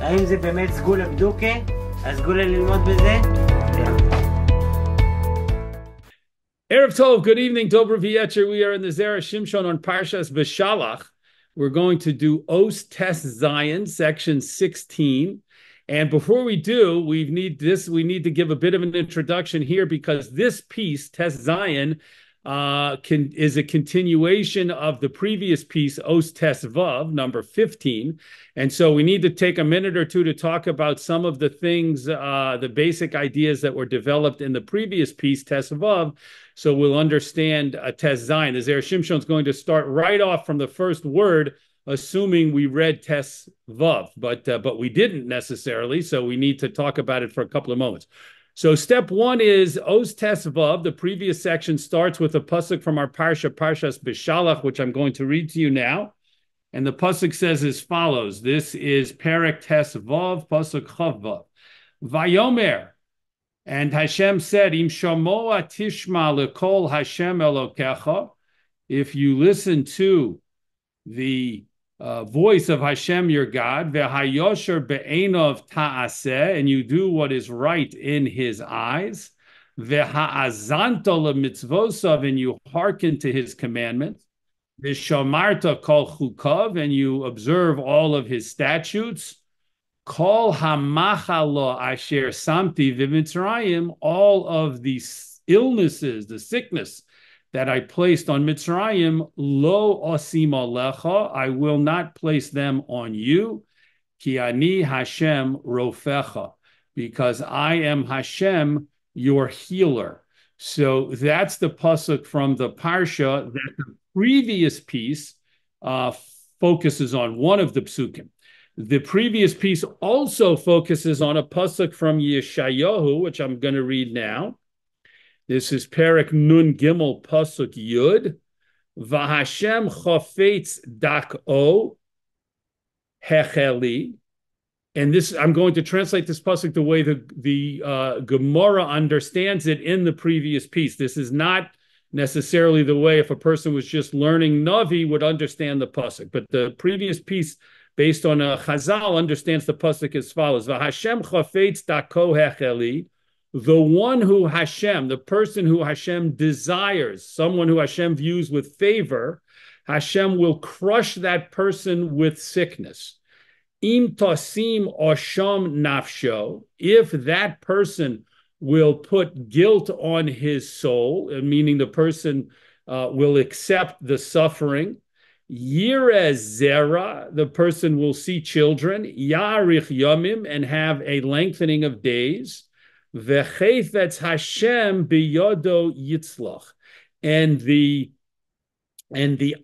האם זה באמת סגולה בדוקה? הסגולה ללמוד בזה? Erev Tov, good evening, Dobro V'Yetcher. We are in the Zera Shimshon on Parshas Beshalach. We're going to do Os Tes Zion, section 16. And before we do, we need to give a bit of an introduction here because this piece, Tes Zion, is a continuation of the previous piece, Os Tes Vav, number 15. And so we need to take a minute or two to talk about some of the things, the basic ideas that were developed in the previous piece, Tes Vav, so we'll understand Tes Zion. The Zera Shimshon is going to start right off from the first word, assuming we read Tes Vav, but we didn't necessarily, so we need to talk about it for a couple of moments. So step one is Os Tes Vav. The previous section starts with a pasuk from our Parsha, Parshas Beshalach, which I'm going to read to you now. And the pasuk says as follows. This is Perek Tes Vav, pasuk Chav Vav. Vayomer, and Hashem said, Im shamoa tishma lekol Hashem Elokecha, if you listen to the voice of Hashem your God, v'hayosher be'enov ta'aseh, and you do what is right in his eyes, v'ha'azanto le'mitzvosav, and you hearken to his commandments, v'shamarta kol chukav, and you observe all of his statutes, kol hamachalo asher samti v'mitzrayim, all of the illnesses, the sickness that I placed on Mitzrayim, lo osim alecha, I will not place them on you, ki ani Hashem rofecha, because I am Hashem, your healer. So that's the pasuk from the Parsha that the previous piece focuses on, one of the psukim. The previous piece also focuses on a pasuk from Yeshayahu, which I'm going to read now. This is Perek Nun Gimel Pasuk Yud. V'Hashem chafetz dak'o hecheli. And this, I'm going to translate this pasuk the way the Gemara understands it in the previous piece. This is not necessarily the way if a person was just learning Navi would understand the pasuk. But the previous piece, based on a Chazal, understands the pasuk as follows: V'Hashem chafetz dak'o hecheli. The one who Hashem, the person who Hashem desires, someone who Hashem views with favor, Hashem will crush that person with sickness. Im tasim osham nafsho, if that person will put guilt on his soul, meaning the person will accept the suffering, yireh zera, the person will see children, yarich yamim, and have a lengthening of days, V'chefetz Hashem biyodo yitzlach, and the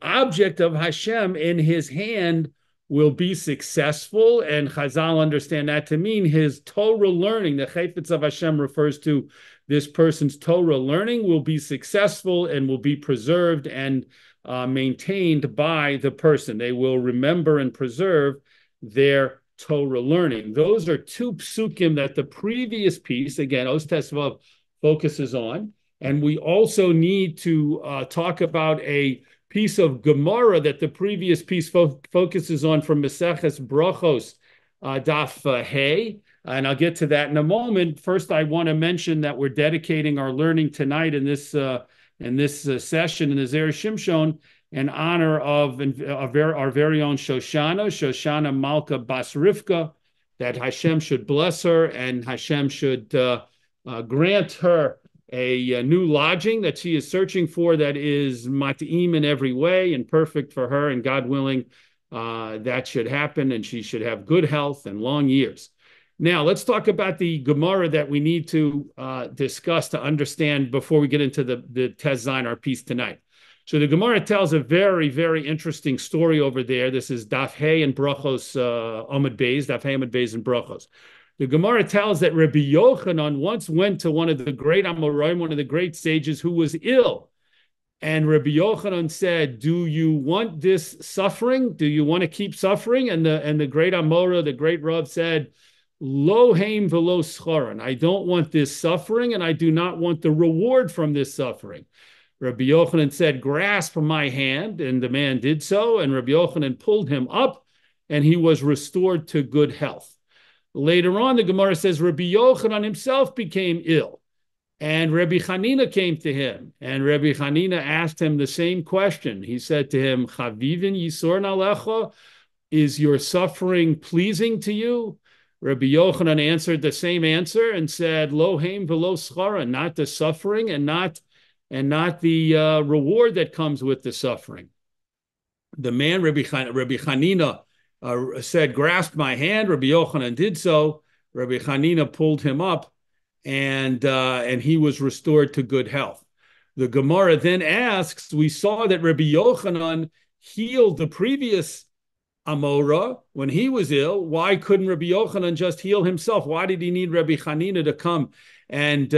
object of Hashem in his hand will be successful. And Chazal understand that to mean his Torah learning. The chefetz of Hashem refers to this person's Torah learning will be successful and will be preserved and maintained by the person. They will remember and preserve their Torah learning. Those are two psukim that the previous piece, again, Os Tes Vav, focuses on. And we also need to talk about a piece of Gemara that the previous piece focuses on from Maseches Brachos, Daf Hey. And I'll get to that in a moment. First, I want to mention that we're dedicating our learning tonight in this session in the Zera Shimshon in honor of our very own Shoshana Malka Bas Rivka, that Hashem should bless her and Hashem should grant her a new lodging that she is searching for that is mat'im in every way and perfect for her, and God willing, that should happen, and she should have good health and long years. Now, let's talk about the Gemara that we need to discuss to understand before we get into the Tes Zion, our piece tonight. So the Gemara tells a very, very interesting story over there. This is Daf Hey and Brachos Amud Beis, Daf Hey Amud Beis and Brachos. The Gemara tells that Rabbi Yochanan once went to one of the great Amoraim, one of the great sages who was ill. And Rabbi Yochanan said, do you want this suffering? Do you want to keep suffering? And the great Amora, the great Rav said, Lo heim velo scharan. I don't want this suffering, and I do not want the reward from this suffering. Rabbi Yochanan said, grasp my hand, and the man did so, and Rabbi Yochanan pulled him up, and he was restored to good health. Later on, the Gemara says Rabbi Yochanan himself became ill. And Rabbi Chanina came to him, and Rabbi Chanina asked him the same question. He said to him, Chavivin Yisor Nalecha, is your suffering pleasing to you? Rabbi Yochanan answered the same answer and said, Lo heim velo schara, not the suffering and not the reward that comes with the suffering. The man, Rabbi Chanina, said, grasp my hand. Rabbi Yochanan did so. Rabbi Chanina pulled him up, and he was restored to good health. The Gemara then asks, we saw that Rabbi Yochanan healed the previous Amora when he was ill. Why couldn't Rabbi Yochanan just heal himself? Why did he need Rabbi Chanina to come and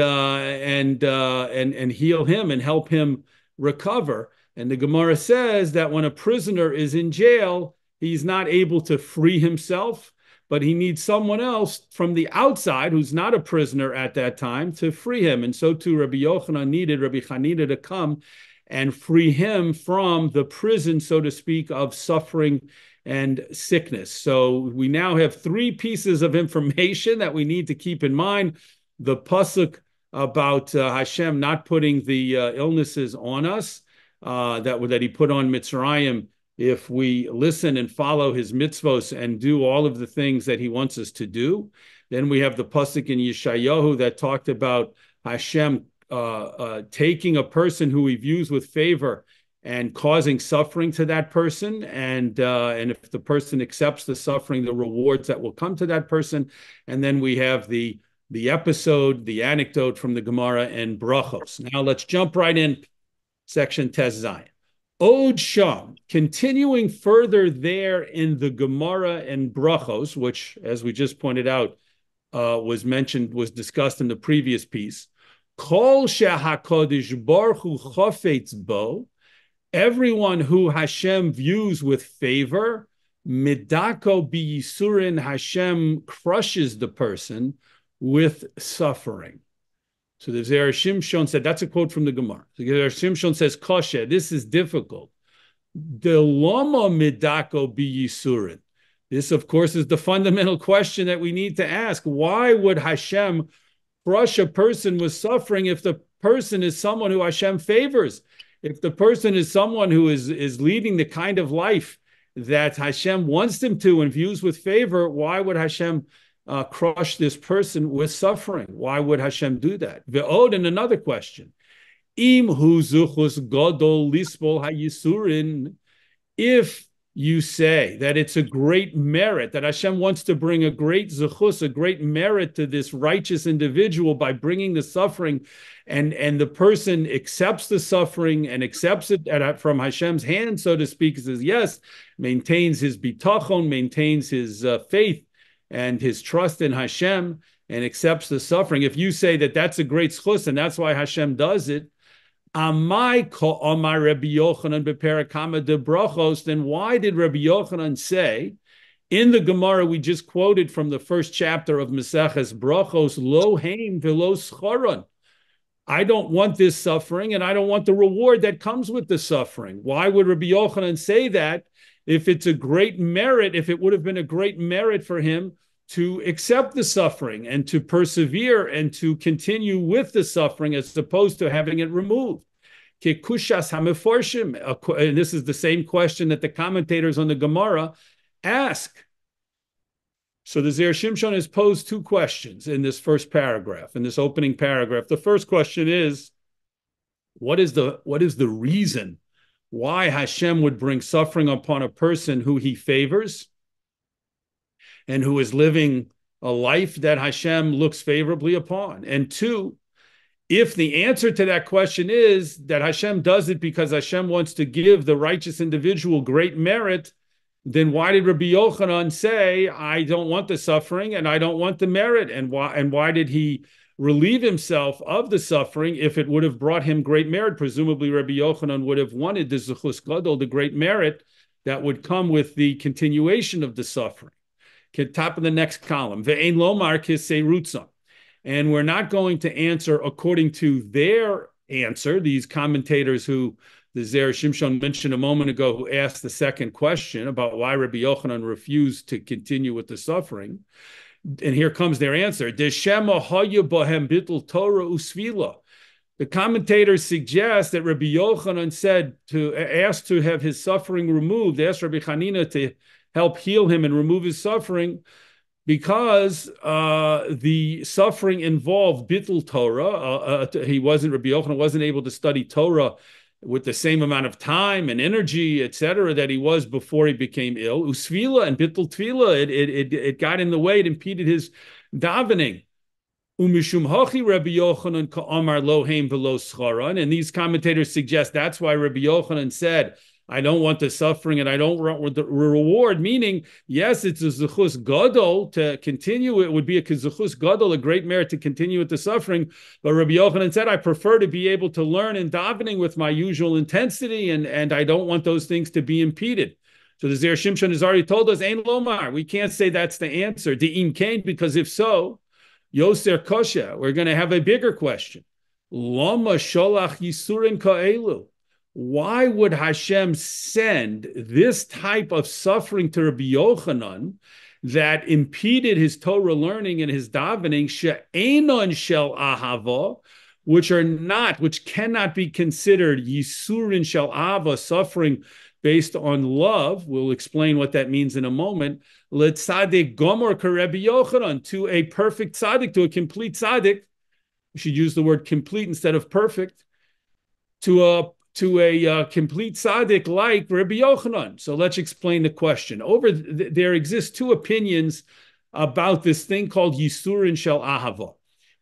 heal him and help him recover? And the Gemara says that when a prisoner is in jail, he's not able to free himself, but he needs someone else from the outside who's not a prisoner at that time to free him. And so too, Rabbi Yochanan needed Rabbi Chanina to come and free him from the prison, so to speak, of suffering and sickness. So we now have three pieces of information that we need to keep in mind. The pasuk about Hashem not putting the illnesses on us that he put on Mitzrayim if we listen and follow his mitzvos and do all of the things that he wants us to do. Then we have the pasuk in Yeshayahu that talked about Hashem taking a person who he views with favor and causing suffering to that person, and if the person accepts the suffering, the rewards that will come to that person. And then we have the episode, the anecdote from the Gemara and Brachos. Now let's jump right in, section Tes Zayin. Od Sham, continuing further there in the Gemara and Brachos, which, as we just pointed out, was discussed in the previous piece. Kol she'HaKadosh Baruch Hu chafetz bo, everyone who Hashem views with favor, midako biyisurin, Hashem crushes the person with suffering. So the Zera Shimshon said, that's a quote from the Gemara. The Zera Shimshon says, Koshe, this is difficult. The lama midako biyisurin. This, of course, is the fundamental question that we need to ask. Why would Hashem crush a person with suffering if the person is someone who Hashem favors? If the person is someone who is leading the kind of life that Hashem wants them to and views with favor, why would Hashem crush this person with suffering? Why would Hashem do that? Ve'od, and another question. Im hu zuchus gadol lispol hayisurin. If you say that it's a great merit, that Hashem wants to bring a great zuchus, a great merit to this righteous individual by bringing the suffering, and the person accepts the suffering and accepts it from Hashem's hand, so to speak, says yes, maintains his bitachon, maintains his faith and his trust in Hashem, and accepts the suffering. If you say that that's a great zchus and that's why Hashem does it, Amai ko Amar Rabbi Yochanan beperakama de brachos, then why did Rabbi Yochanan say in the Gemara we just quoted from the first chapter of Maseches Brachos, lo heim velo scharon? I don't want this suffering and I don't want the reward that comes with the suffering. Why would Rabbi Yochanan say that if it's a great merit, if it would have been a great merit for him to accept the suffering and to persevere and to continue with the suffering as opposed to having it removed? Kekushas hameforshim, and this is the same question that the commentators on the Gemara ask. So the Zera Shimshon has posed two questions in this first paragraph, in this opening paragraph. The first question is, what is the reason why Hashem would bring suffering upon a person who he favors and who is living a life that Hashem looks favorably upon? And two, if the answer to that question is that Hashem does it because Hashem wants to give the righteous individual great merit, then why did Rabbi Yochanan say, I don't want the suffering and I don't want the merit? And why did he relieve himself of the suffering if it would have brought him great merit? Presumably Rabbi Yochanan would have wanted the zechus gadol, the great merit that would come with the continuation of the suffering. Top of the next column, ve'ein lomar kisei rutzon. And we're not going to answer according to their answer, these commentators who the Zera Shimshon mentioned a moment ago, who asked the second question about why Rabbi Yochanan refused to continue with the suffering. And here comes their answer. Deshema haya bohem bittul Torah usvila. The commentators suggest that Rabbi Yochanan asked to have his suffering removed, asked Rabbi Hanina to help heal him and remove his suffering, because the suffering involved bittul Torah. Rabbi Yochanan wasn't able to study Torah with the same amount of time and energy, etc., that he was before he became ill. Usvila and bittul tvila, it got in the way, it impeded his davening. Umishum hachi Rabbi Yochanan ka'amar loheim v'lo scharan, and these commentators suggest that's why Rabbi Yochanan said, I don't want the suffering and I don't want the reward, meaning, yes, it's a zechus gadol to continue. It would be a zechus gadol, a great merit to continue with the suffering. But Rabbi Yochanan said, I prefer to be able to learn in davening with my usual intensity, and I don't want those things to be impeded. So the Zera Shimshon has already told us, Ein lomar, we can't say that's the answer. De'im kain, because if so, Yoser kosha, we're going to have a bigger question. Lama sholach yisurin ka'elu. Why would Hashem send this type of suffering to Rabbi Yochanan that impeded his Torah learning and his davening, she'enon shel ahava, which cannot be considered yisurin shel ahava, suffering based on love? We'll explain what that means in a moment. Letzadik gomor kaRabbi Yochanan, to a perfect tzaddik, to a complete tzaddik. We should use the word complete instead of perfect. To a complete tzaddik like Rabbi Yochanan. So let's explain the question. There exist two opinions about this thing called Yisurin Shel Ahava.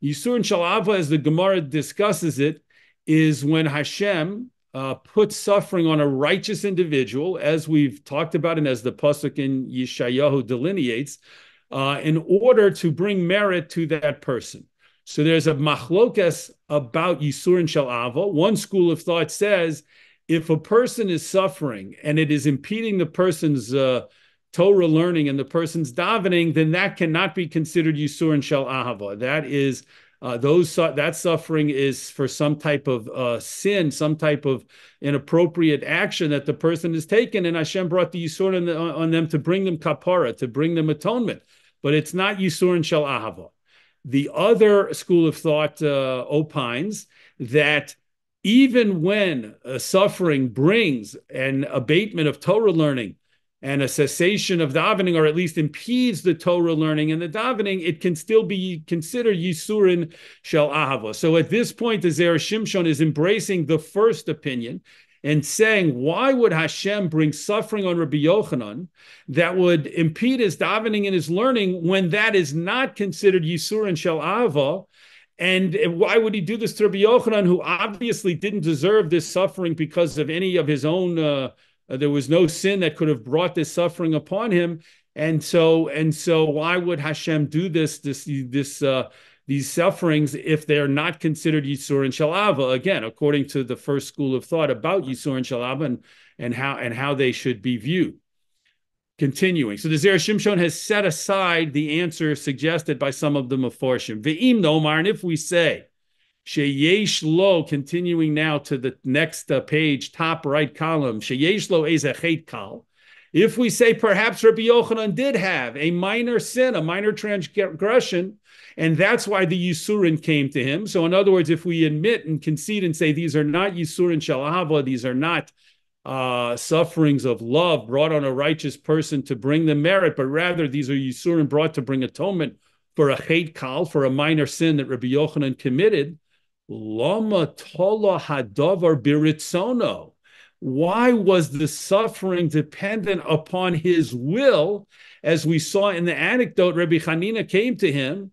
Yisurin Shel Ahava, as the Gemara discusses it, is when Hashem puts suffering on a righteous individual, as we've talked about and as the pasuk in Yeshayahu delineates, in order to bring merit to that person. So there's a machlokes about Yisurin Shel Ahava. One school of thought says, if a person is suffering and it is impeding the person's Torah learning and the person's davening, then that cannot be considered Yisurin Shel Ahava. That is, that suffering is for some type of sin, some type of inappropriate action that the person has taken, and Hashem brought the Yisurin on them to bring them kapara, to bring them atonement. But it's not Yisurin Shel Ahava. The other school of thought opines that even when suffering brings an abatement of Torah learning and a cessation of davening, or at least impedes the Torah learning and the davening, it can still be considered Yisurin Shel Ahava. So at this point, the Zera Shimshon is embracing the first opinion and saying, why would Hashem bring suffering on Rabbi Yochanan that would impede his davening and his learning when that is not considered Yisurin Shel Ahava? And why would he do this to Rabbi Yochanan, who obviously didn't deserve this suffering because of any of his own, there was no sin that could have brought this suffering upon him. And so why would Hashem do these sufferings if they're not considered Yisurin Shel Ahava? Again, according to the first school of thought about Yisurin Shel Ahava and how they should be viewed. Continuing, so the Zera Shimshon has set aside the answer suggested by some of the Meforshim. Ve'im nomar, and if we say sheyesh lo, continuing now to the next page, top right column, sheyesh lo ezechet kal. If we say perhaps Rabbi Yochanan did have a minor sin, a minor transgression, and that's why the Yisurin came to him. So in other words, if we admit and concede and say these are not Yisurin Shel Ahava, these are not sufferings of love brought on a righteous person to bring them merit, but rather these are Yisurin brought to bring atonement for a chet kal, for a minor sin that Rabbi Yochanan committed. Lama tola hadavar biritzono. Why was the suffering dependent upon his will? As we saw in the anecdote, Rabbi Hanina came to him.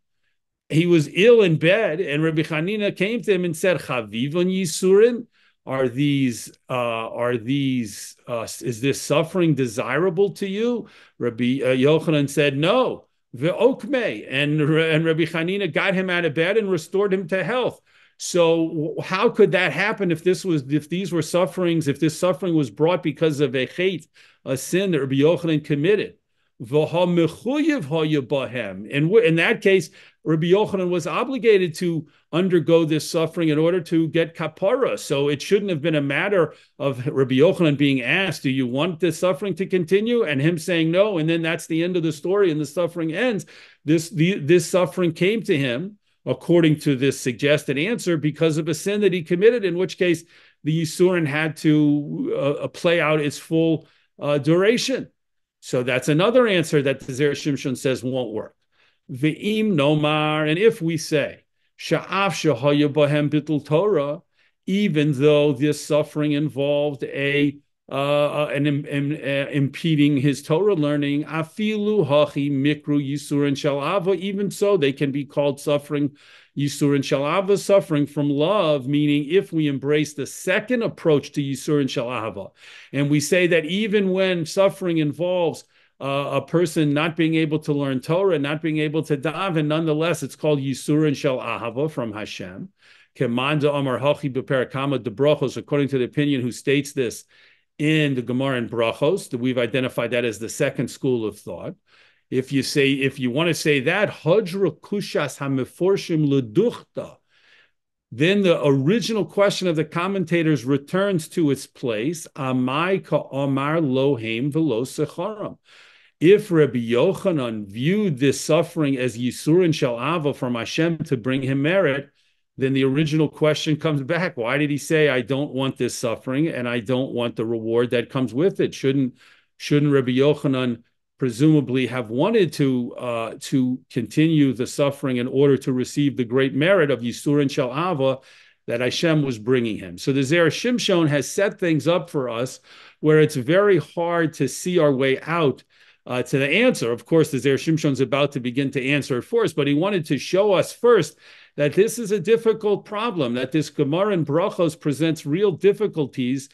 He was ill in bed, and Rabbi Hanina came to him and said, Chavivon Yisurin, is this suffering desirable to you? Rabbi Yochanan said, no. Ve'okmei, and Rabbi Hanina got him out of bed and restored him to health. So how could that happen if this suffering was brought because of a chet, a sin that Rabbi Yochanan committed? In that case, Rabbi Yochanan was obligated to undergo this suffering in order to get kapara. So it shouldn't have been a matter of Rabbi Yochanan being asked, do you want this suffering to continue? And him saying no, and then that's the end of the story and the suffering ends. This suffering came to him, according to this suggested answer, because of a sin that he committed, in which case the Yisurin had to play out its full duration. So that's another answer that the Zera Shimshon says won't work. Ve'im nomar, and if we say, sha'af shehaya bahem bitul Torah, even though this suffering involved impeding his Torah learning, afilu hachi mikru yisurin shalava, even so they can be called suffering yisurin shalava, suffering from love, meaning if we embrace the second approach to yisurin shalava, and we say that even when suffering involves a person not being able to learn Torah, not being able to daven, nonetheless, it's called Yisurin Shel Ahava from Hashem. Kemanda Amar Hachi B'Perakama de Brachos, according to the opinion who states this in the Gemara in Brachos, that we've identified that as the second school of thought. If you want to say that, Hajra Kushas HaMeforshim L'Duchta, then the original question of the commentators returns to its place. Amai Ka'amar Lohem V'Lo Secharam. If Rabbi Yochanan viewed this suffering as Yisurin Shalava from Hashem to bring him merit, then the original question comes back. Why did he say, I don't want this suffering and I don't want the reward that comes with it? Shouldn't Rabbi Yochanan presumably have wanted to continue the suffering in order to receive the great merit of Yisurin Shalava that Hashem was bringing him? So the Zera Shimshon has set things up for us where it's very hard to see our way out to the answer. Of course, the Zera Shimshon's about to begin to answer it for us, but he wanted to show us first that this is a difficult problem, that this Gemara in Brachos presents real difficulties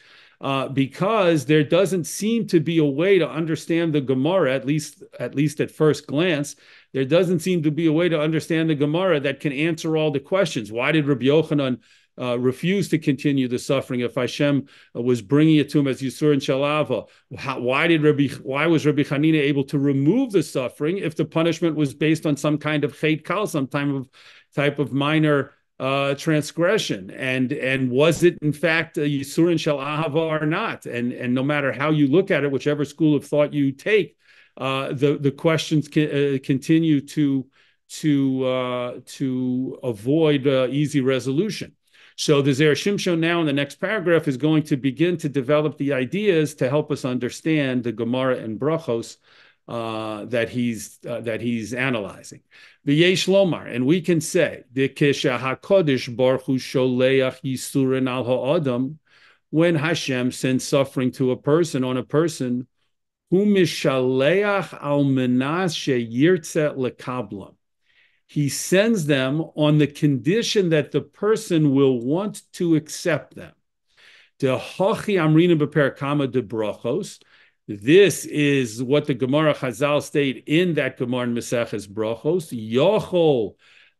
because there doesn't seem to be a way to understand the Gemara, at least at first glance. There doesn't seem to be a way to understand the Gemara that can answer all the questions. Why did Rabbi Yochanan refuse to continue the suffering if Hashem was bringing it to him as Yisur and Shalava? Why was Rabbi Hanina able to remove the suffering if the punishment was based on some kind of chet kal, some type of minor transgression? And was it in fact a Yisur and Shalava or not? And no matter how you look at it, whichever school of thought you take, the questions continue to avoid easy resolution. So the Zera Shimshon now in the next paragraph is going to begin to develop the ideas to help us understand the Gemara and Brachos that he's analyzing. V'yesh lomar, and we can say the Kesha HaKadosh Baruch Hu sholeach yisurin al ha'adam, when Hashem sends suffering to a person, hu mishaleach al menas sheyirtze lekablam. He sends them on the condition that the person will want to accept them. De hachi amrina b'perakama de brachos. This is what the Gemara Chazal state in that Gemara in Maseches Brachos. Yochol,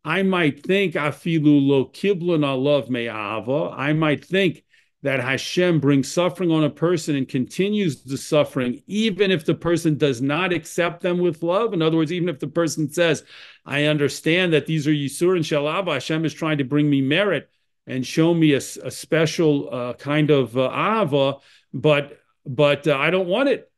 I might think afilu lo kiblun alav me'ava. I might think that Hashem brings suffering on a person and continues the suffering, even if the person does not accept them with love. In other words, even if the person says, I understand that these are Yisur and Shalava, Hashem is trying to bring me merit and show me a special kind of Ahava, but I don't want it.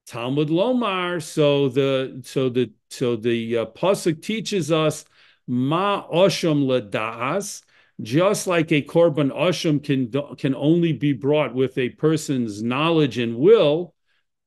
Talmud Lomar. So the pasuk teaches us ma osham lada'as. Just like a korban asham can only be brought with a person's knowledge and will,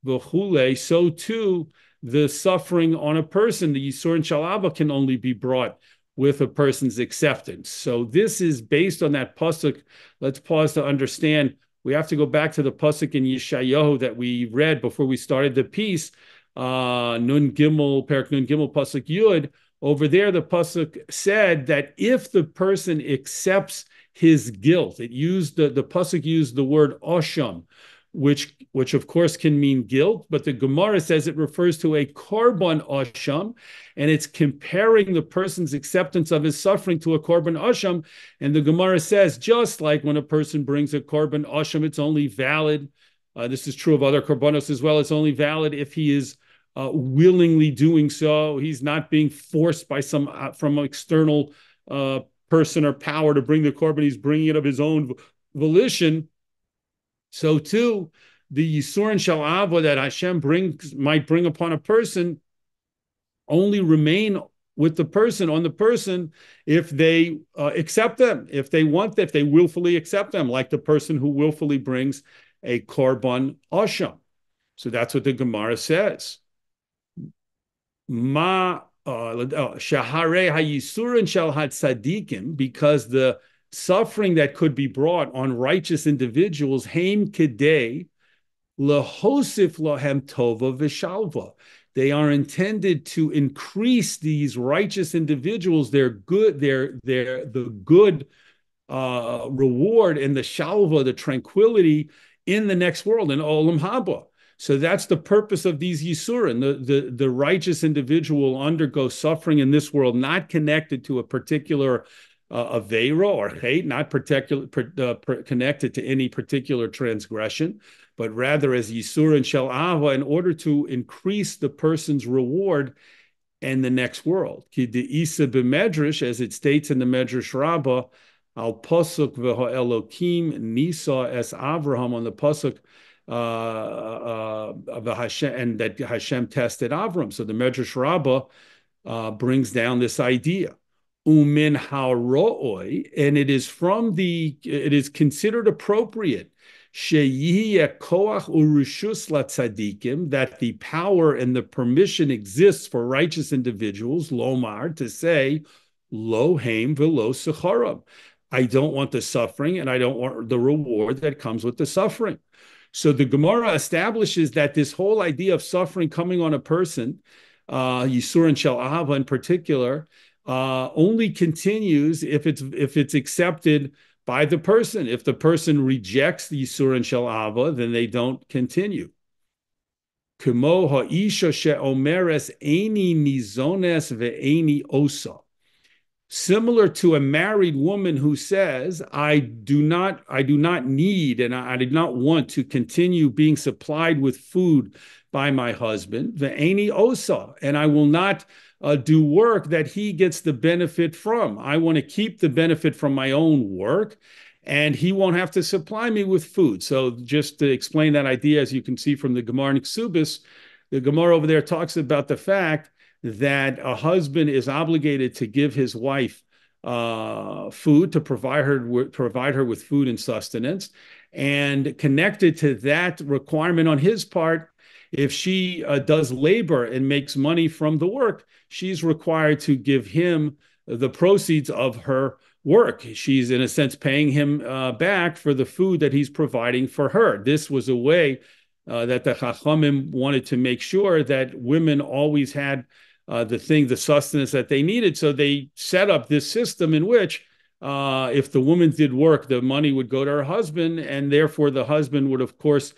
so too the suffering on a person, the Yisur and Shalava, can only be brought with a person's acceptance. So this is based on that pasuk. Let's pause to understand. We have to go back to the pasuk in Yeshayahu that we read before we started the piece. Nun Gimel, Perak Nun Gimel, pasuk Yud. Over there, the pasuk said that if the person accepts his guilt, the pasuk used the word osham, which of course can mean guilt, but the Gemara says it refers to a korban osham, and it's comparing the person's acceptance of his suffering to a korban osham. And the Gemara says, just like when a person brings a korban osham, it's only valid. This is true of other korbanos as well. It's only valid if he is willingly doing so. He's not being forced by some from an external person or power to bring the korban. He's bringing it of his own volition. So too, the Yisurin Shalava that Hashem might bring upon a person only remain with the person, on the person, if they accept them, if they willfully accept them, like the person who willfully brings a korban asham. So that's what the Gemara says. Shahare hayisurin shel hatzadikim, because the suffering that could be brought on righteous individuals, heim kedei lehosif lahem tova v'shalva. They are intended to increase these righteous individuals, the good reward and the shalva, the tranquility in the next world, in olam haba. So that's the purpose of these yisurin. The righteous individual will undergo suffering in this world, not connected to a particular aveira or hate, not connected to any particular transgression, but rather as yisurin shel ava, in order to increase the person's reward in the next world. Ki de'isa b'medrash, as it states in the Medrash Rabbah, al pasuk v'ha Elokim nisa es Avraham, on the pasuk of Hashem, and that Hashem tested Avram. So the Medrash Rabbah brings down this idea. Umin haro'oi, and it is considered appropriate that the power and the permission exists for righteous individuals, lomar, to say, lo heim velo secharam. I don't want the suffering and I don't want the reward that comes with the suffering. So the Gemara establishes that this whole idea of suffering coming on a person, Yisurin Shel Ahava in particular, only continues if it's accepted by the person. If the person rejects the Yisurin Shel Ahava, then they don't continue. Kemo ha'isha she'omeres eini nizones ve'eini osa. Similar to a married woman who says, I do not need and I did not want to continue being supplied with food by my husband, ve'eini osa, and I will not do work that he gets the benefit from. I want to keep the benefit from my own work, and he won't have to supply me with food. So just to explain that idea, as you can see from the Gemara in Ksubis, the Gemara over there talks about the fact that a husband is obligated to give his wife food, to provide her with food and sustenance, and connected to that requirement on his part, if she does labor and makes money from the work, she's required to give him the proceeds of her work. She's, in a sense, paying him back for the food that he's providing for her. This was a way that the Chachamim wanted to make sure that women always had the sustenance that they needed. So they set up this system in which if the woman did work, the money would go to her husband, and therefore the husband would of course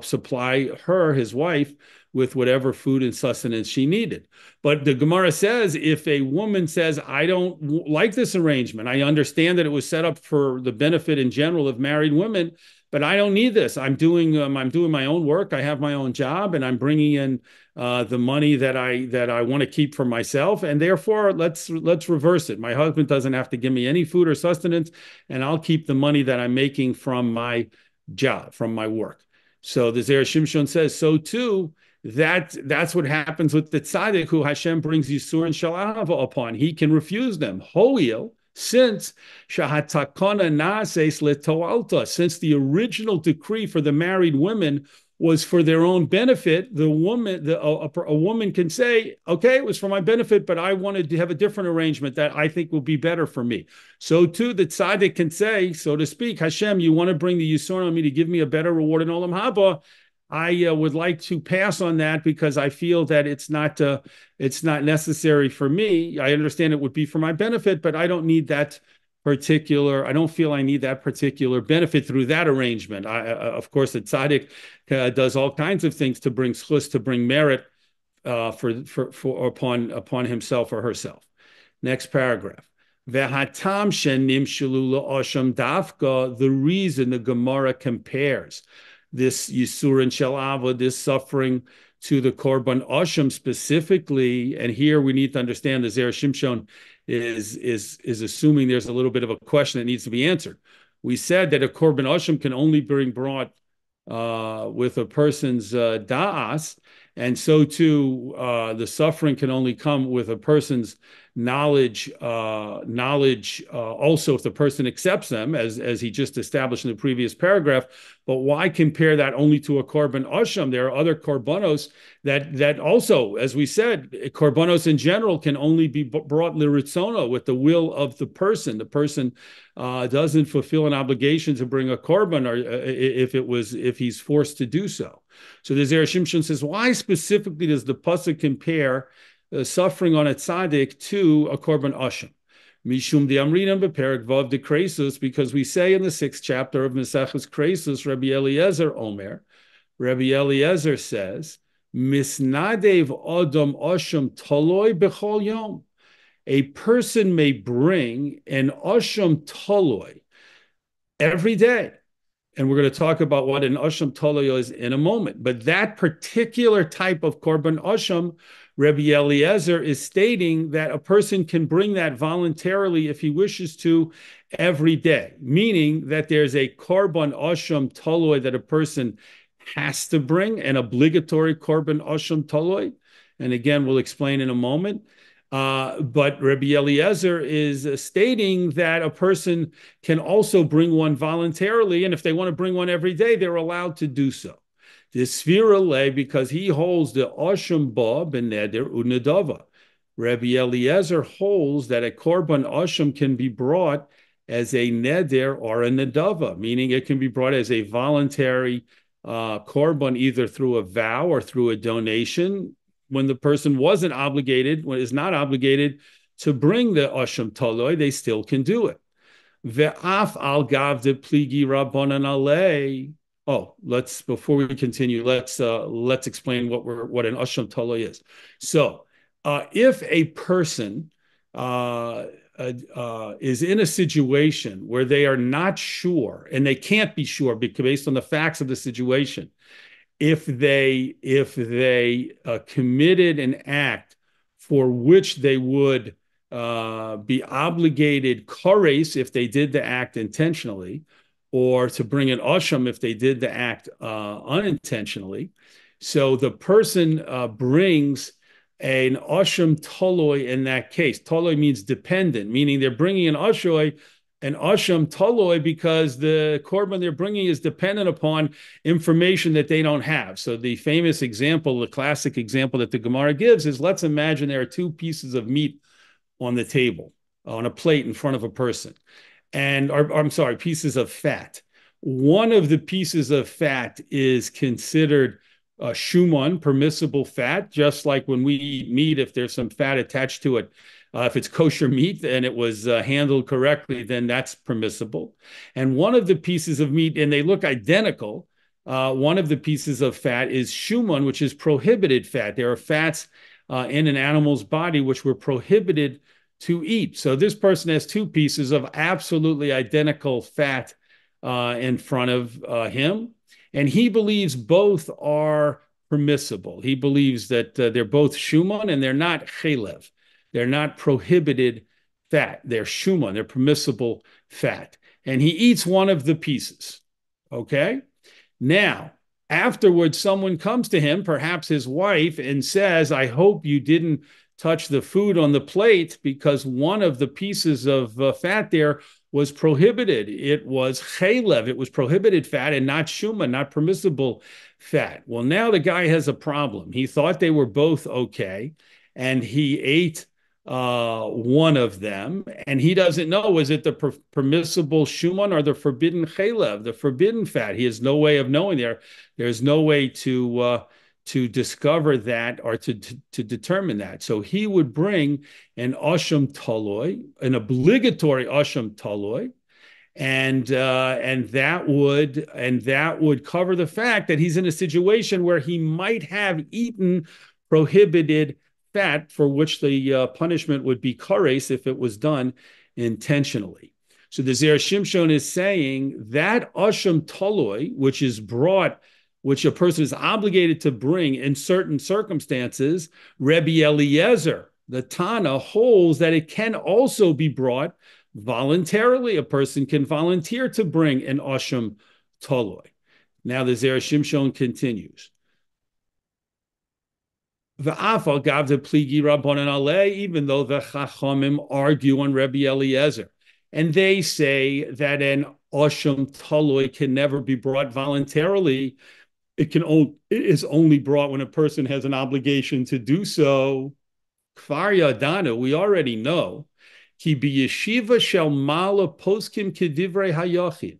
supply her, his wife, with whatever food and sustenance she needed. But the Gemara says, if a woman says, I don't like this arrangement, I understand that it was set up for the benefit in general of married women, but I don't need this. I'm doing my own work. I have my own job, and I'm bringing in the money that I want to keep for myself, and therefore let's reverse it. My husband doesn't have to give me any food or sustenance, and I'll keep the money that I'm making from my job, from my work. So the Zera Shimshon says, so too, that's what happens with the tzaddik who Hashem brings Yisur and Shalava upon. He can refuse them. Ho'il, since shahatakona naases letoalta, since the original decree for the married women was for their own benefit, a woman can say, okay, it was for my benefit, but I wanted to have a different arrangement that I think will be better for me. So too, the tzaddik can say, so to speak, Hashem, you want to bring the Yisur on me to give me a better reward in Olam Haba. I would like to pass on that because I feel that it's not necessary for me. I understand it would be for my benefit, but I don't need that I don't feel I need that particular benefit through that arrangement. Of course, the tzaddik does all kinds of things to bring schus, to bring merit upon himself or herself. Next paragraph. The reason the Gemara compares this Yisurin Shalava, this suffering to the Korban Asham specifically. And here we need to understand the Zera Shimshon is assuming there's a little bit of a question that needs to be answered. We said that a Korban Asham can only be brought with a person's da'as, and so too the suffering can only come with a person's knowledge. Also, if the person accepts them, as he just established in the previous paragraph. But why compare that only to a korban asham? There are other korbanos that also, as we said, korbanos in general can only be brought liritzono, with the will of the person. The person doesn't fulfill an obligation to bring a korban, or if he's forced to do so. So the Zera Shimshon says, why specifically does the pasuk compare suffering on a tzaddik to a korban asham? Mishum diamrinam beperek vav de Kresus, because we say in the 6th chapter of Maseches Kresus, Rabbi Eliezer Omer, Rabbi Eliezer says, Misnadev Adam Asham Toloi Bechol Yom. A person may bring an Asham Toloi every day. And we're going to talk about what an Asham Toloi is in a moment. But that particular type of Korban Asham, Rabbi Eliezer is stating that a person can bring that voluntarily if he wishes to every day, meaning that there's a Korban Asham Toloi that a person has to bring, an obligatory Korban Asham Toloi. And again, we'll explain in a moment. But Rabbi Eliezer is stating that a person can also bring one voluntarily, and if they want to bring one every day, they're allowed to do so. The Sfira lay, because he holds the Asham Ba Beneder Unadava. Rabbi Eliezer holds that a Korban Asham can be brought as a Neder or a Nadava, meaning it can be brought as a voluntary Korban, either through a vow or through a donation, when the person wasn't obligated, when is not obligated to bring the Asham Toloi, they still can do it. Ve'af al gav de pligi rabbanan alei. Oh, before we continue, let's explain what an Asham Toloi is. So, if a person is in a situation where they are not sure, and they can't be sure because based on the facts of the situation, if they committed an act for which they would be obligated kores if they did the act intentionally, or to bring an asham if they did the act unintentionally. So the person brings an asham toloi in that case. Toloi means dependent, meaning they're bringing an asham toloi because the korban they're bringing is dependent upon information that they don't have. So the famous example, the classic example that the Gemara gives is, let's imagine there are 2 pieces of meat on the table, on a plate in front of a person. Pieces of fat. One of the pieces of fat is considered shuman, permissible fat, just like when we eat meat, if there's some fat attached to it, if it's kosher meat and it was handled correctly, then that's permissible. And one of the pieces of meat, and they look identical, one of the pieces of fat is shuman, which is prohibited fat. There are fats in an animal's body which were prohibited to eat. So this person has 2 pieces of absolutely identical fat in front of him, and he believes both are permissible. He believes that they're both shuman and they're not chelev. They're not prohibited fat. They're shuman. They're permissible fat. And he eats one of the pieces. Okay? Now, afterwards, someone comes to him, perhaps his wife, and says, I hope you didn't touch the food on the plate because one of the pieces of fat there was prohibited. It was chelev. It was prohibited fat and not shuman, not permissible fat. Well, now the guy has a problem. He thought they were both okay, and he ate one of them, and he doesn't know, is it the permissible shuman or the forbidden chelev, the forbidden fat? He has no way of knowing There's no way to discover that or to determine that. So he would bring an asham toloi, an obligatory asham toloi, and that would cover the fact that he's in a situation where he might have eaten prohibited fat, for which the punishment would be kares if it was done intentionally. So the Zera Shimshon is saying that Asham Toloi, which is brought, which a person is obligated to bring in certain circumstances, Rebbe Eliezer, the Tana, holds that it can also be brought voluntarily. A person can volunteer to bring an Asham Toloi. Now the Zera Shimshon continues. Even though the Chachamim argue on Rebbe Eliezer, and they say that an Asham Taloi can never be brought voluntarily, it is only brought when a person has an obligation to do so. Kfar Yadana, we already know, Ki b'yeshiva shel mala poskim kedivrei hayachid.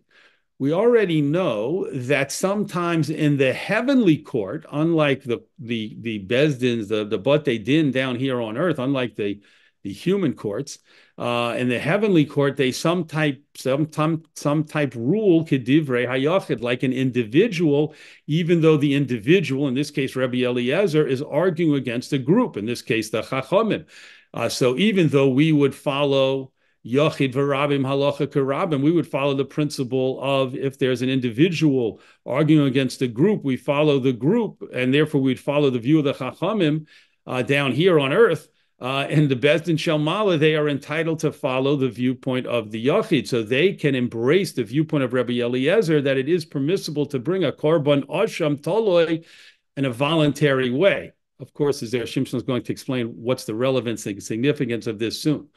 We already know that sometimes in the heavenly court, unlike the Bezdins, the Batei Din down here on earth, unlike the human courts, in the heavenly court, they some type rule kedivrei hayachid, like an individual, even though the individual, in this case Rabbi Eliezer, is arguing against a group, in this case the Chachamim. So even though we would follow Yachid v'Rabim halacha k'Rabim, we would follow the principle of if there's an individual arguing against a group, we follow the group, and therefore we'd follow the view of the Chachamim down here on earth. And the Bezdin Shalmala, they are entitled to follow the viewpoint of the Yachid, so they can embrace the viewpoint of Rabbi Eliezer that it is permissible to bring a korban asham toloi in a voluntary way. Of course, as Zera Shimshon is going to explain what's the relevance and significance of this soon.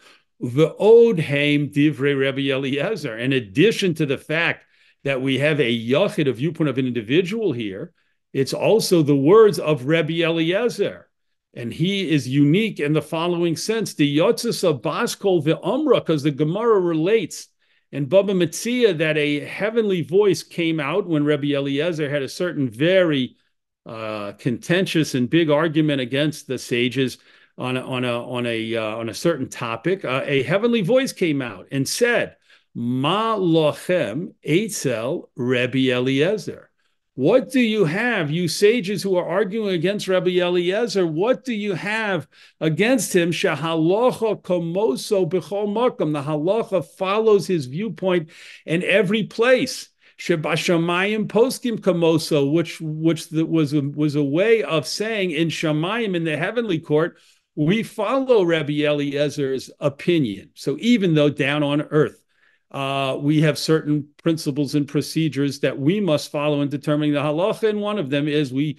The Od Haim Divrei Rabbi Eliezer, in addition to the fact that we have a Yachid, a viewpoint of an individual here, it's also the words of Rabbi Eliezer. And he is unique in the following sense: the Yotzis of Baskol ve'Amra, because the Gemara relates in Baba Metzia that a heavenly voice came out when Rabbi Eliezer had a certain very contentious and big argument against the sages on a certain topic. A heavenly voice came out and said, "Ma lochem eitzel Rabbi Eliezer." What do you have, you sages who are arguing against Rabbi Eliezer? What do you have against him? Shahalacha komoso b'chol makom. The halacha follows his viewpoint in every place. Shebashamayim poskim komoso, which was a way of saying in Shamayim, in the heavenly court, we follow Rabbi Eliezer's opinion. So even though down on earth, we have certain principles and procedures that we must follow in determining the halacha, and one of them is we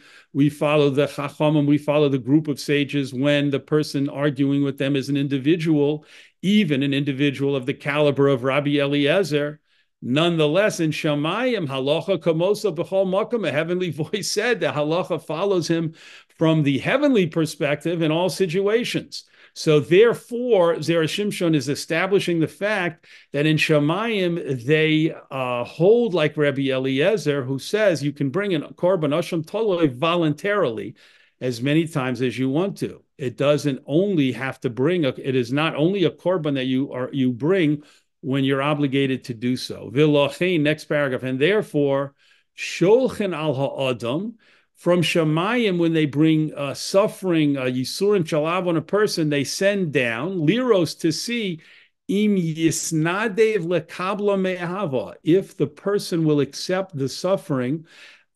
follow the chachamim, we follow the group of sages when the person arguing with them is an individual, even an individual of the caliber of Rabbi Eliezer. Nonetheless, in Shamayim, halacha kamosa b'chol makom, a heavenly voice said that halacha follows him from the heavenly perspective in all situations. So therefore, Zera Shimshon is establishing the fact that in Shamayim, they hold like Rabbi Eliezer, who says you can bring in korban asham toloi voluntarily as many times as you want to. It doesn't only have to bring, it is not only a korban that you bring when you're obligated to do so. V'lochein, next paragraph, and therefore, sholchen al ha'adam, from Shamayim, when they bring suffering, Yisur and Shalav on a person, they send down liros to see im yisnadev lekabla me'ahava, if the person will accept the suffering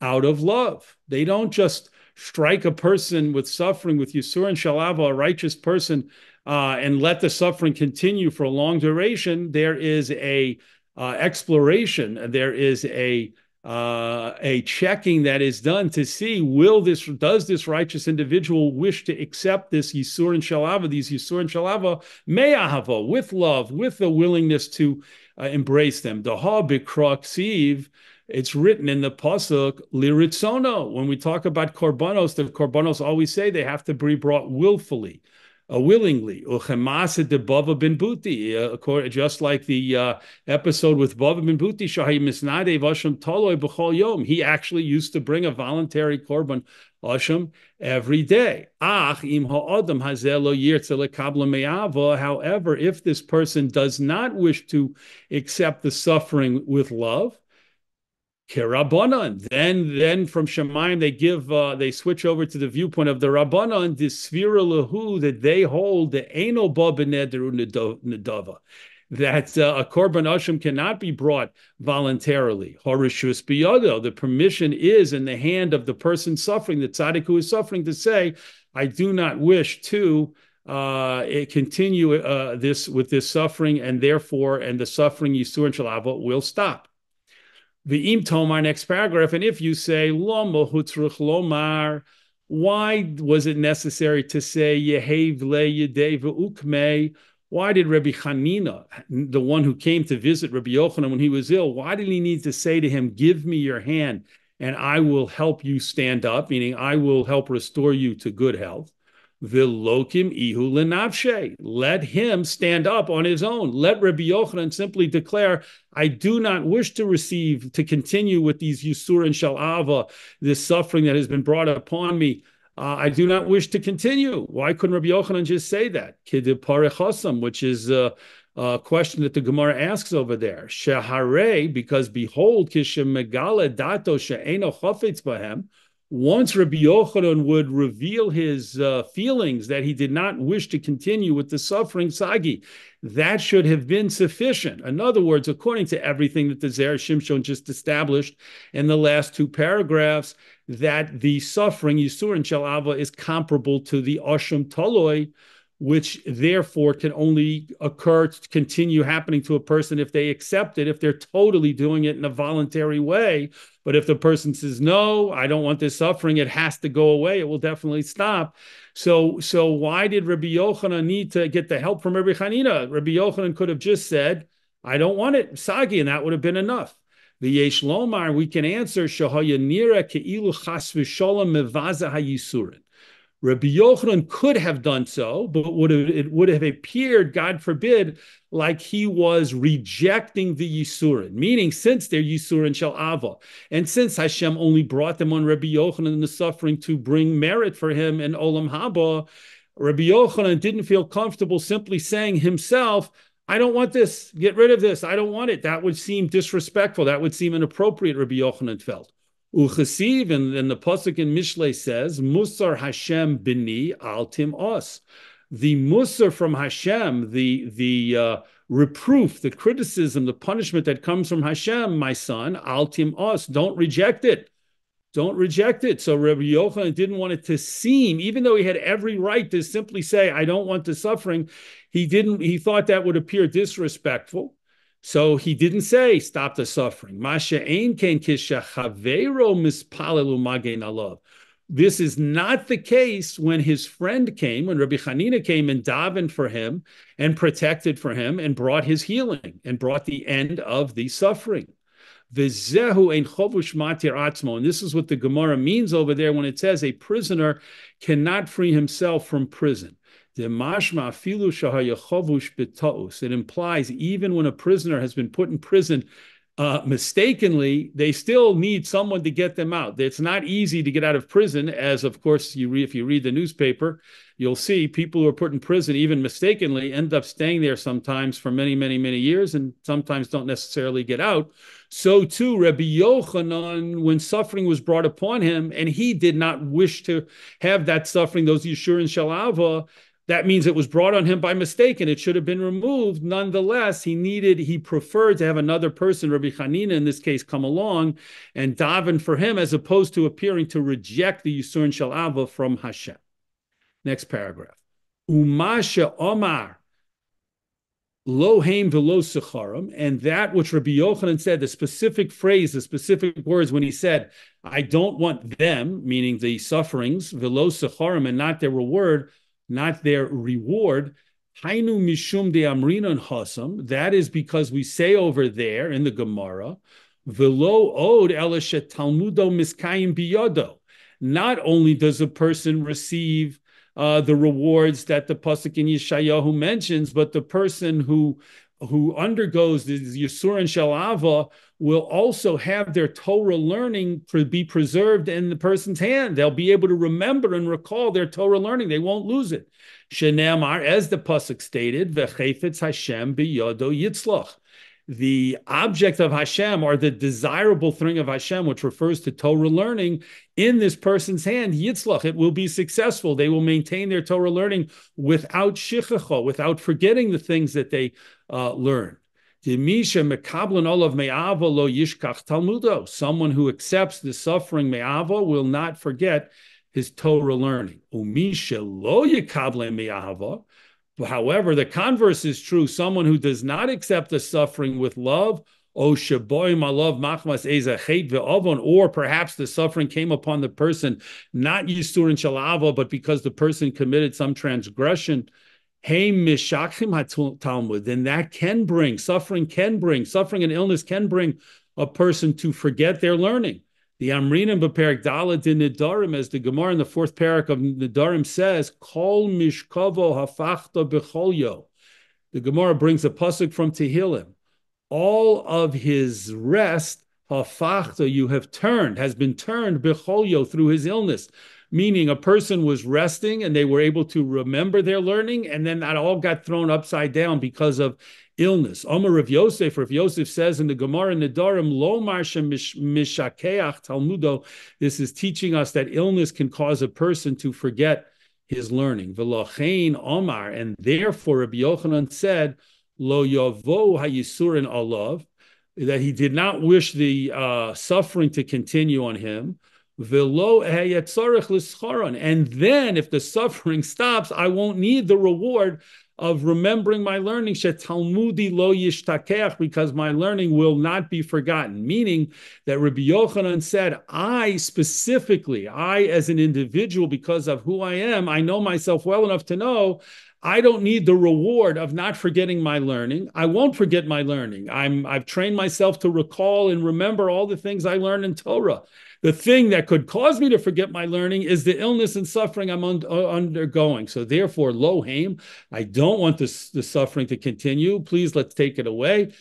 out of love. They don't just strike a person with suffering with Yisur and Shalav, a righteous person, and let the suffering continue for a long duration. There is a exploration. There is a checking that is done to see does this righteous individual wish to accept this Yisur and Shalava, these Yisur and Shalava me'ahava, with love, with the willingness to embrace them. Daha b'kra ksiv, it's written in the pasuk liritzono. When we talk about korbanos, the korbanos always say they have to be brought willfully. Willingly, uchemasa de Bava ben Buti, just like the episode with Bava ben Buti, shahi misnade vasham toloi b'chol yom. He actually used to bring a voluntary korban asham every day. Ach im ha'adam hazeh lo yirtze lekabla me'ava. However, if this person does not wish to accept the suffering with love, Kerabanan. Then from Shemayim they switch over to the viewpoint of the Rabbanan, the Sfira Lahu, that they hold the Eino Ba B'neder Nedava. that a korban asham cannot be brought voluntarily. Horishus biyodo, the permission is in the hand of the person suffering, the tzaddik who is suffering, to say, I do not wish to continue this suffering, and therefore, and the suffering yisur and shalava will stop. The im tomar, next paragraph, and if you say loma hutzruch lomar, why was it necessary to say yehev le yedei ve'ukmei? Why did Rabbi Hanina, the one who came to visit Rabbi Yochanan when he was ill, why did he need to say to him, give me your hand and I will help you stand up, meaning I will help restore you to good health? V'lokim ihu lenavshe. Let him stand up on his own. Let Rabbi Yochanan simply declare, I do not wish to continue with these yisur and shalava, this suffering that has been brought upon me. I do not wish to continue. Why couldn't Rabbi Yochanan just say that? Kidipare, which is a question that the Gemara asks over there. Shehare, because behold, kishemegala dato she'eno chafetz bahem. Once Rabbi Yochanan would reveal his feelings that he did not wish to continue with the suffering sagi, that should have been sufficient. In other words, according to everything that the Zera Shimshon just established in the last two paragraphs, that the suffering, Yisur and Shalava, is comparable to the Asham Taloi, which therefore can only continue happening to a person if they accept it, if they're totally doing it in a voluntary way. But if the person says, no, I don't want this suffering, it has to go away, it will definitely stop. So why did Rabbi Yochanan need to get the help from Rabbi Hanina? Rabbi Yochanan could have just said, I don't want it, Sagi, and that would have been enough. V'yesh lomar, we can answer, Shahaya nira ke'ilu chas v'sholem mevaza ha'yisurin. Rabbi Yochanan could have done so, but it would have appeared, God forbid, like he was rejecting the Yisurin, meaning since they're Yisurin Shel Ava, and since Hashem only brought them on Rabbi Yochanan in the suffering to bring merit for him in Olam Haba, Rabbi Yochanan didn't feel comfortable simply saying himself, I don't want this, get rid of this, I don't want it. That would seem disrespectful, that would seem inappropriate, Rabbi Yochanan felt. Uchasiv, and the pasuk in Mishlei says, Musar Hashem bini al tim os. The musar from Hashem, the reproof, the criticism, the punishment that comes from Hashem, my son, al tim os. Don't reject it. Don't reject it. So Rabbi Yochanan didn't want it to seem, even though he had every right to simply say, I don't want the suffering, he thought that would appear disrespectful. So he didn't say, stop the suffering. This is not the case when his friend came, when Rabbi Hanina came and davened for him and protected for him and brought his healing and brought the end of the suffering. And this is what the Gemara means over there when it says a prisoner cannot free himself from prison. It implies even when a prisoner has been put in prison mistakenly, they still need someone to get them out. It's not easy to get out of prison, as of course if you read the newspaper, you'll see people who are put in prison even mistakenly end up staying there sometimes for many, many, many years and sometimes don't necessarily get out. So too, Rabbi Yochanan, when suffering was brought upon him and he did not wish to have that suffering, those Yeshur and Shalava, that means it was brought on him by mistake and it should have been removed. Nonetheless, he preferred to have another person, Rabbi Hanina in this case, come along and daven for him as opposed to appearing to reject the Yisur and Shalava from Hashem. Next paragraph. Umasha Omar Lo Haim Velo Secharim, and that which Rabbi Yochanan said, the specific phrase, the specific words when he said, I don't want them, meaning the sufferings, Velo Secharim, and not their reward, Hainu mishum de amrinon hasam. That is because we say over there in the Gemara, velo od elishet talmudo miskayim biyodo. Not only does a person receive the rewards that the pasuk in Yeshayahu mentions, but the person who undergoes the Yisur and Shalava will also have their Torah learning be preserved in the person's hand. They'll be able to remember and recall their Torah learning. They won't lose it. Shenemar, as the pasuk stated, v'chefetz Hashem biyodo yitzlach. The object of Hashem, or the desirable thing of Hashem, which refers to Torah learning, in this person's hand, yitzlach, it will be successful. They will maintain their Torah learning without shichacha, without forgetting the things that they learn. Someone who accepts the suffering me'ava will not forget his Torah learning. However, the converse is true. Someone who does not accept the suffering with love, or perhaps the suffering came upon the person not yisur and shalava, but because the person committed some transgression, then that can bring suffering and illness can bring a person to forget their learning. The Amrinim b'perak Daled in Nidarim, as the Gemara in the fourth parak of Nidarim says, Kol mishkavo hafachta b'cholyo. The Gemara brings a pasuk from Tehillim. All of his rest, hafachta, you have turned, has been turned b'cholyo through his illness. Meaning a person was resting and they were able to remember their learning, and then that all got thrown upside down because of illness. Omer Rav Yosef says in the Gemara in Nidarim, Lo marsha mishakeach talmudo, this is teaching us that illness can cause a person to forget his learning. V'lochein Omar, and therefore Rabbi Yochanan said, Lo yavo hayisurin alav, that he did not wish the suffering to continue on him. And then if the suffering stops, I won't need the reward of remembering my learning, because my learning will not be forgotten. Meaning that Rabbi Yochanan said, I as an individual, because of who I am, I know myself well enough to know I don't need the reward of not forgetting my learning. I won't forget my learning. I've trained myself to recall and remember all the things I learned in Torah. The thing that could cause me to forget my learning is the illness and suffering I'm undergoing. So therefore, lo haim, I don't want the suffering to continue. Please, let's take it away.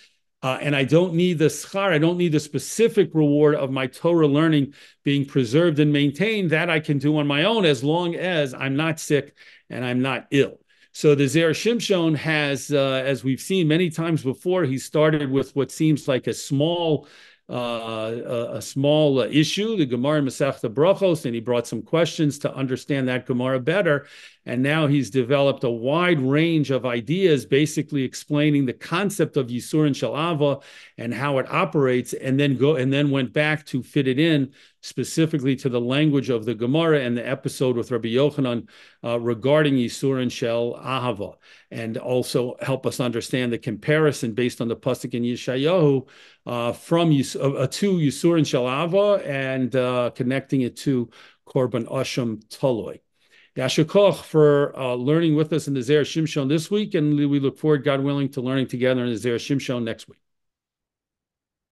And I don't need the schar, I don't need the specific reward of my Torah learning being preserved and maintained. That I can do on my own as long as I'm not sick and I'm not ill. So the Zera Shimshon has, as we've seen many times before, he started with what seems like a small issue, the Gemara in Masechta Brachos, and he brought some questions to understand that Gemara better. And now he's developed a wide range of ideas, basically explaining the concept of Yisur and Shalava and how it operates, and then went back to fit it in specifically to the language of the Gemara and the episode with Rabbi Yochanan regarding Yisur and Shel Ahava, and also help us understand the comparison based on the pasuk in Yeshayahu to Yisur and Shel Ahava, and connecting it to Korban Asham Toloi. Yasher Koch for learning with us in the Zera Shimshon this week, and we look forward, God willing, to learning together in the Zera Shimshon next week.